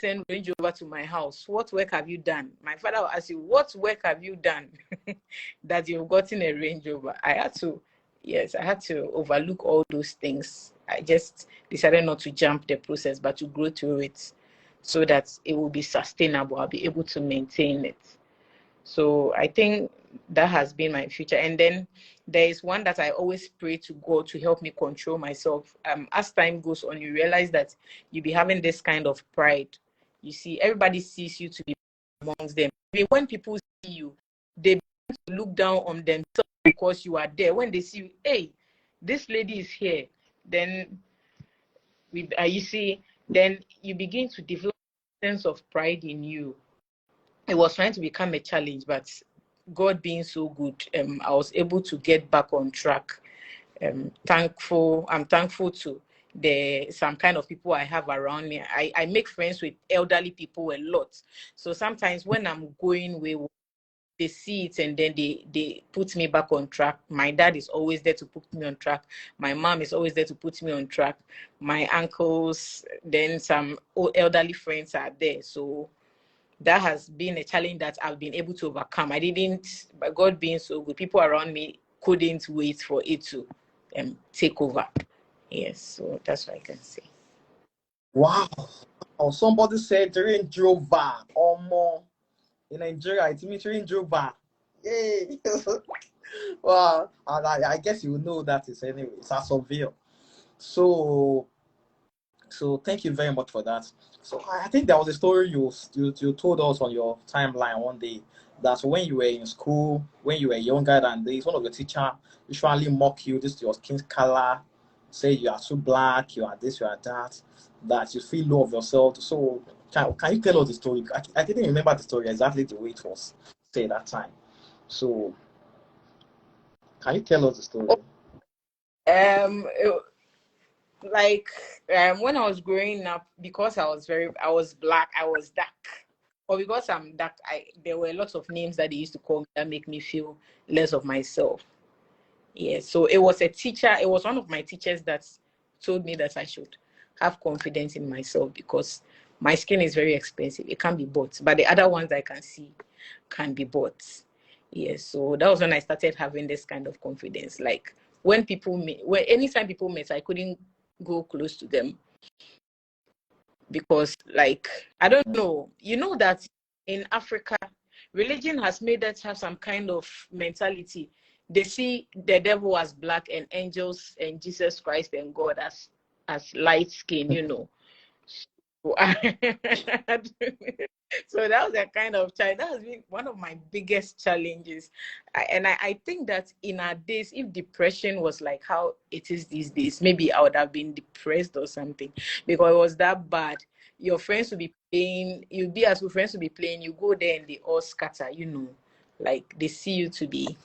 B: Send Range Rover to my house. What work have you done? My father will ask you, what work have you done that you've gotten a Range Rover? I had to overlook all those things. I just decided not to jump the process, but to grow through it so that it will be sustainable. I'll be able to maintain it. So I think that has been my future. And then there is one that I always pray to God to help me control myself. As time goes on, you realize that you be having this kind of pride. You see, everybody sees you to be amongst them. When people see you, they begin to look down on themselves because you are there. When they see you, hey, this lady is here, then you see, then you begin to develop a sense of pride in you. It was trying to become a challenge, but God being so good, I was able to get back on track. I'm thankful to some kind of people I have around me. I make friends with elderly people a lot. So sometimes when I'm going wayward, they see it, and then they put me back on track. My dad is always there to put me on track. My mom is always there to put me on track. My uncles, then some elderly friends are there. So that has been a challenge that I've been able to overcome. By God being so good, people around me couldn't wait for it to take over. Yes, so that's what I can say.
A: Wow. Oh, somebody said Range Rover or more in Nigeria. It means Range Rover. Yay. Wow. And I guess you know that is anyway. It's a surveyor. So thank you very much for that. So I think there was a story you told us on your timeline one day that when you were in school, when you were younger than this, one of your teacher usually mock you, this your skin color, say you are too black, you are this, you are that, that you feel low of yourself. So can you tell us the story? I didn't remember the story exactly the way it was said that time. So can you tell us the story?
B: It, like when I was growing up, because I was black, I was dark. Or because I'm dark, there were lots of names that they used to call me that make me feel less of myself. Yeah, so it was a teacher, it was one of my teachers that told me that I should have confidence in myself because my skin is very expensive. It can't be bought, but the other ones I can see can be bought. Yeah, so that was when I started having this kind of confidence. Like when people meet, anytime people met, I couldn't go close to them because, like, I don't know, you know that in Africa, religion has made us have some kind of mentality. They see the devil as black and angels and Jesus Christ and God as light skin, you know. So, so that was a kind of challenge. That has been one of my biggest challenges. I think that in our days, if depression was like how it is these days, maybe I would have been depressed or something because it was that bad. Your friends would be playing, you'd be as your friends would be playing, you go there and they all scatter, you know, like they see you to be.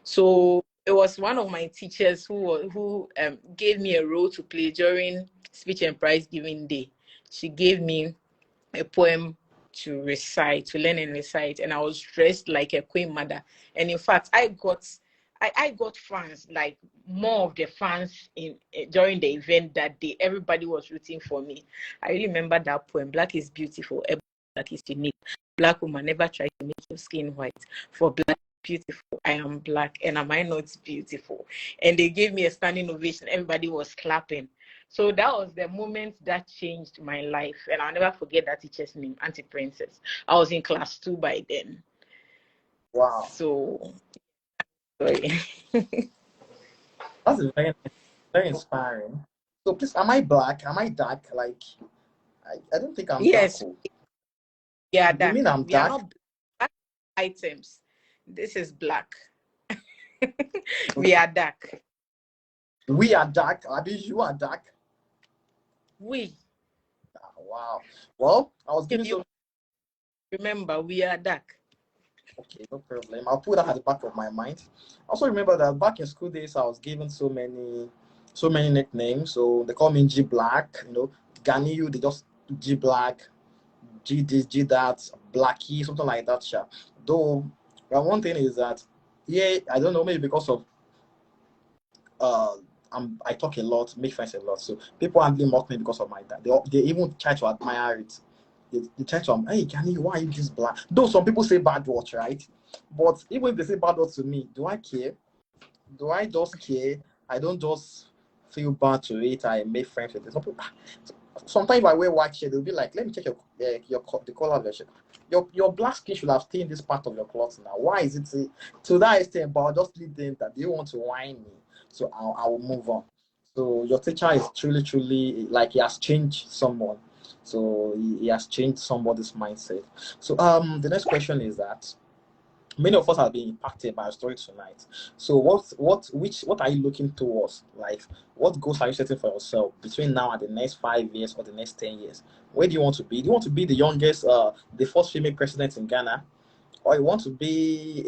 B: So it was one of my teachers who gave me a role to play during speech and prize giving day. She gave me a poem to recite, to learn and recite, and I was dressed like a queen mother. And in fact, I got fans, like more of the fans in during the event that day. Everybody was rooting for me. I really remember that poem. Black is beautiful. Black is unique. Black woman, never try to make your skin white. For black beautiful, I am black, and am I not beautiful? And they gave me a standing ovation. Everybody was clapping. So that was the moment that changed my life. And I'll never forget that teacher's name, Auntie Princess. I was in class 2 by then.
A: Wow.
B: So, sorry.
A: That's very, very inspiring. So please, am I black? Am I dark? Like, I don't think I'm dark.
B: Yes, we are
A: You
B: dark.
A: mean I'm
B: We are
A: dark?
B: not black items. This is black. We are dark.
A: We are dark. Abi, you are dark.
B: We.
A: Wow. Well, I was
B: If
A: giving
B: you
A: so.
B: remember, we are dark.
A: Okay, no problem. I'll put that at the back of my mind. Also remember that back in school days, I was given so many nicknames. So they call me G Black. You know, Ganiyu, they just G Black, G this, G that, Blackie, something like that. Sure. Though, one thing is that, yeah, I don't know, maybe because of uh I talk a lot, make friends a lot. So people actually mock me because of my that. They even try to admire it. They try to hey Gani, why are you this black? Though some people say bad words, right? But even if they say bad words to me, do I care? Do I just care? I don't just feel bad to it. I make friends with it. Sometimes if I wear white shirt, they'll be like, let me check the color of your shirt. Your black skin should have stained this part of your cloth now. Why is it to that extent? But I'll just leave them that they want to whine me. So I will move on. So your teacher is truly like he has changed someone. So he has changed somebody's mindset. So the next question is that many of us have been impacted by our story tonight. So what are you looking towards? Like what goals are you setting for yourself between now and the next 5 years or the next 10 years? Where do you want to be? Do you want to be the youngest, the first female president in Ghana? Or you want to be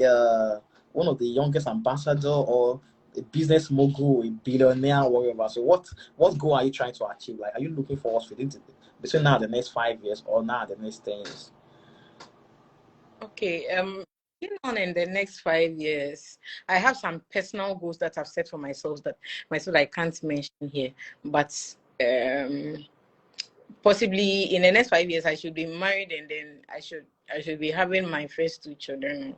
A: one of the youngest ambassador or a business mogul, a billionaire, whatever. So what goal are you trying to achieve? Like are you looking forward to it between now and the next 5 years or now and the next 10 years?
B: Okay. On in the next 5 years, I have some personal goals that I've set for myself I can't mention here. But possibly in the next 5 years, I should be married, and then I should be having my first 2 children,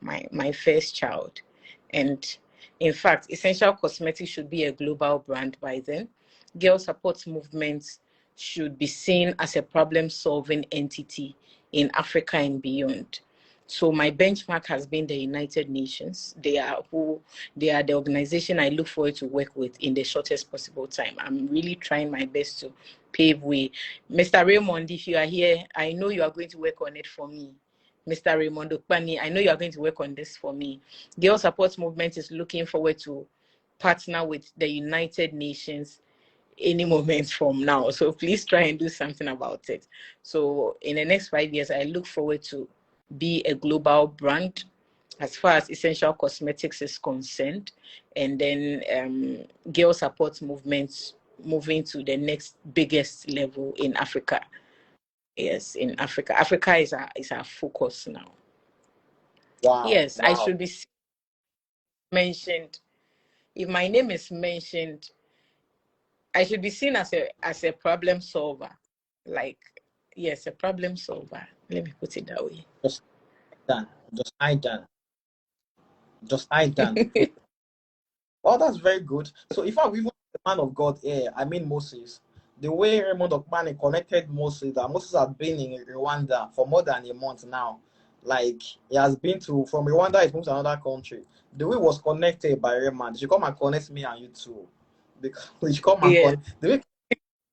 B: my first child. And in fact, Essential Cosmetics should be a global brand by then. Girl support movements should be seen as a problem-solving entity in Africa and beyond. So my benchmark has been the United Nations. They are the organization I look forward to work with in the shortest possible time. I'm really trying my best to pave way. Mr. Raymond, if you are here, I know you are going to work on it for me. Mr. Raymond Okpani, I know you are going to work on this for me. Girl Support Movement is looking forward to partner with the United Nations any moment from now. So please try and do something about it. So in the next 5 years, I look forward to be a global brand as far as essential cosmetics is concerned, and then girl support movements moving to the next biggest level in Africa. Yes, in Africa. Africa is our focus now.
A: Wow,
B: Yes, I
A: wow.
B: should be mentioned. If my name is mentioned, I should be seen as a problem solver. Like, yes, a problem solver. Let me put it that way.
A: Just done. Just I done. Just I done. Oh, that's very good. So if I'm even the man of God here, I mean Moses, the way Raymond Okpane connected Moses, that Moses has been in Rwanda for more than a month now. Like he has been from Rwanda, he's moved to another country. The way he was connected by Raymond, she come and connect me and you too. Because she come and
B: Yes.
A: connect the way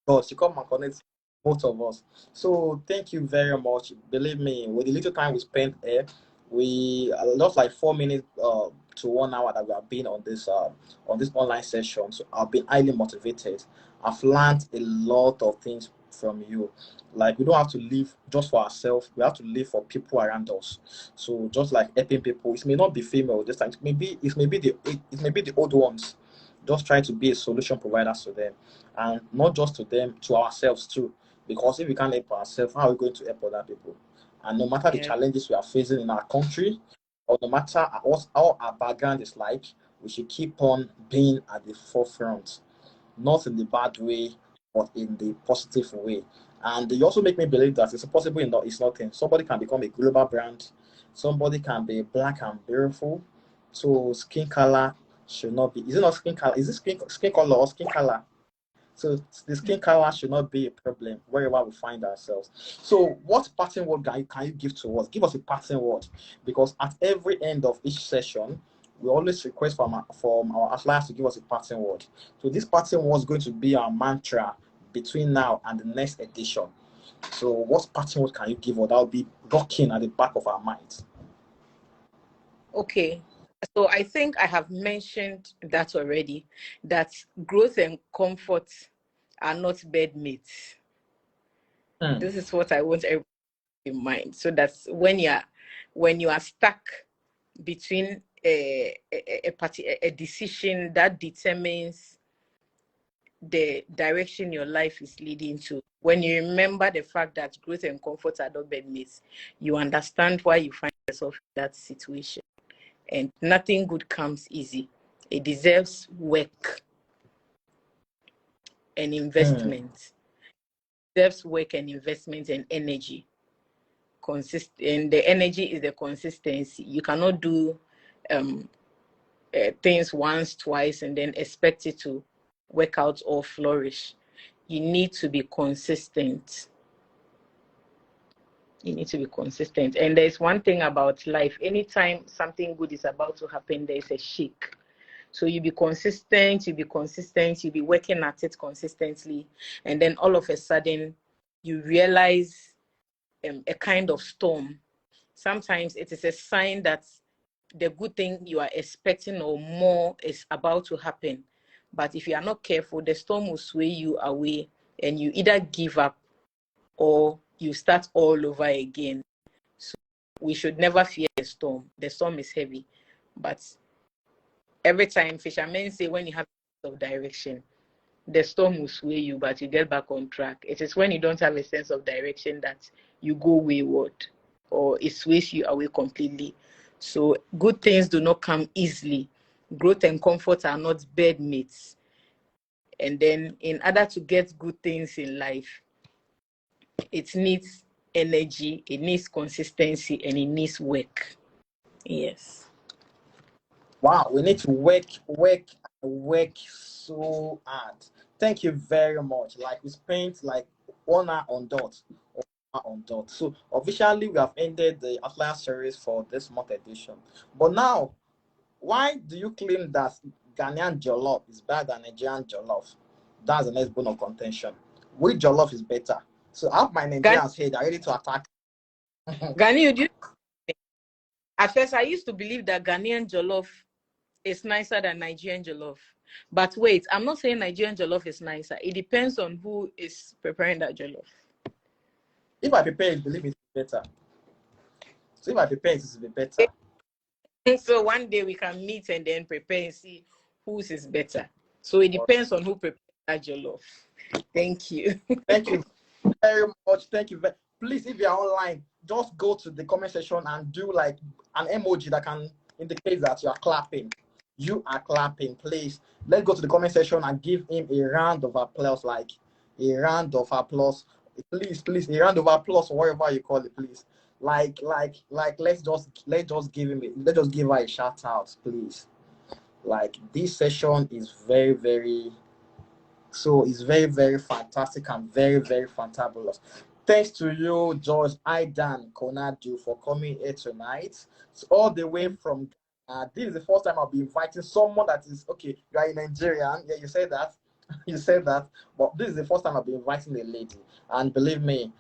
A: God, she come and connect both of us. So thank you very much. Believe me, with the little time we spent here, we lost like 4 minutes to 1 hour that we have been on this online session. So I've been highly motivated. I've learned a lot of things from you. Like we don't have to live just for ourselves. We have to live for people around us. So just like helping people, it may not be female this time. It may be the old ones. Just try to be a solution provider to them, and not just to them, to ourselves too. Because if we can't help ourselves, how are we going to help other people? And no matter the
B: Yes.
A: challenges we are facing in our country, or no matter how our background is like, we should keep on being at the forefront, not in the bad way, but in the positive way. And you also make me believe that it's possible it's nothing. Somebody can become a global brand, somebody can be black and beautiful. So skin color should not be, is it not skin color? Is it skin color or skin color? So the skin color should not be a problem wherever we find ourselves. So what parting word can you give to us? Give us a parting word, because at every end of each session, we always request from our Outliers to give us a parting word. So this parting word is going to be our mantra between now and the next edition. So what parting word can you give us that will be rocking at the back of our minds?
B: Okay. So I think I have mentioned that already, that growth and comfort are not bed mates. This is what I want everyone in mind. So that's when you are stuck between a decision that determines the direction your life is leading to. When you remember the fact that growth and comfort are not bed mates, you understand why you find yourself in that situation. And nothing good comes easy. It deserves work and investment. It deserves work and investment and energy. And the energy is the consistency. You cannot do things once, twice, and then expect it to work out or flourish. You need to be consistent. You need to be consistent. And there's one thing about life. Anytime something good is about to happen, there's a shake. So you be consistent, you be working at it consistently. And then all of a sudden, you realize a kind of storm. Sometimes it is a sign that the good thing you are expecting or more is about to happen. But if you are not careful, the storm will sway you away and you either give up or you start all over again. So we should never fear the storm. The storm is heavy. But every time fishermen say when you have a sense of direction, the storm will sway you, but you get back on track. It is when you don't have a sense of direction that you go wayward or it sways you away completely. So good things do not come easily. Growth and comfort are not bed mates. And then in order to get good things in life, it needs energy, it needs consistency, and it needs work. Yes.
A: Wow, we need to work so hard. Thank you very much. Like we spent like 1 hour on dot. So officially we have ended the Outlier series for this month edition. But now, why do you claim that Ghanaian jollof is better than Nigerian jollof? That's the next bone of contention. Which jollof is better? So I have my Nigerians here, they're ready to attack.
B: Gani, at first I used to believe that Ghanaian jollof is nicer than Nigerian jollof. But wait, I'm not saying Nigerian jollof is nicer. It depends on who is preparing that jollof.
A: If I prepare it, believe it, it's better. So if I prepare it, it's better.
B: So one day we can meet and then prepare and see whose is better. So it depends on who prepares that jollof. Thank you.
A: Thank you very much. Thank you. Please, if you're online, just go to the comment section and do like an emoji that can indicate that you are clapping. You are clapping. Please, let's go to the comment section and give him a round of applause. Like a round of applause. Please, a round of applause or whatever you call it, please. Like, let's just give him let's just give her a shout out, please. Like this session is very, very so it's very, very fantastic and very, very fantabulous. Thanks to you, George IDUN Konadu, for coming here tonight. It's all the way from this is the first time I'll be inviting someone that is okay. You are in Nigerian, yeah, you said that, you said that, but this is the first time I'll be inviting a lady, and believe me,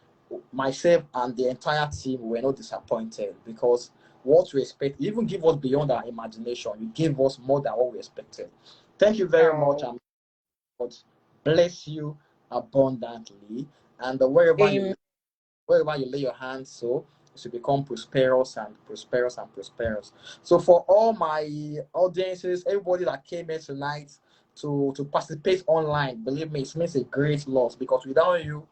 A: myself and the entire team were not disappointed because what we expect, you even give us beyond our imagination. You gave us more than what we expected. Thank you very much, and God bless you abundantly, and wherever you lay your hands, so it should become prosperous and prosperous and prosperous. So for all my audiences, everybody that came here tonight to participate online, believe me, it means a great loss because without you,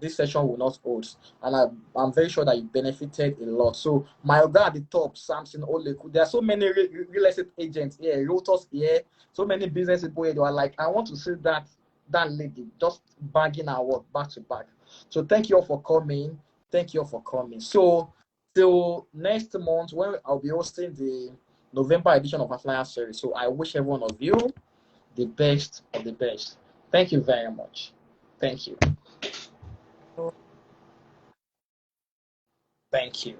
A: this session will not hold. And I'm very sure that you benefited a lot. So my guy at the top, Samson Oleku, there are so many real estate agents here, realtors here, so many business people here. They are like, I want to see that lady just bagging our work back to back. So thank you all for coming. Thank you all for coming. So till next month when I'll be hosting the November edition of Outlier series. So I wish every one of you the best of the best. Thank you very much. Thank you. Thank you.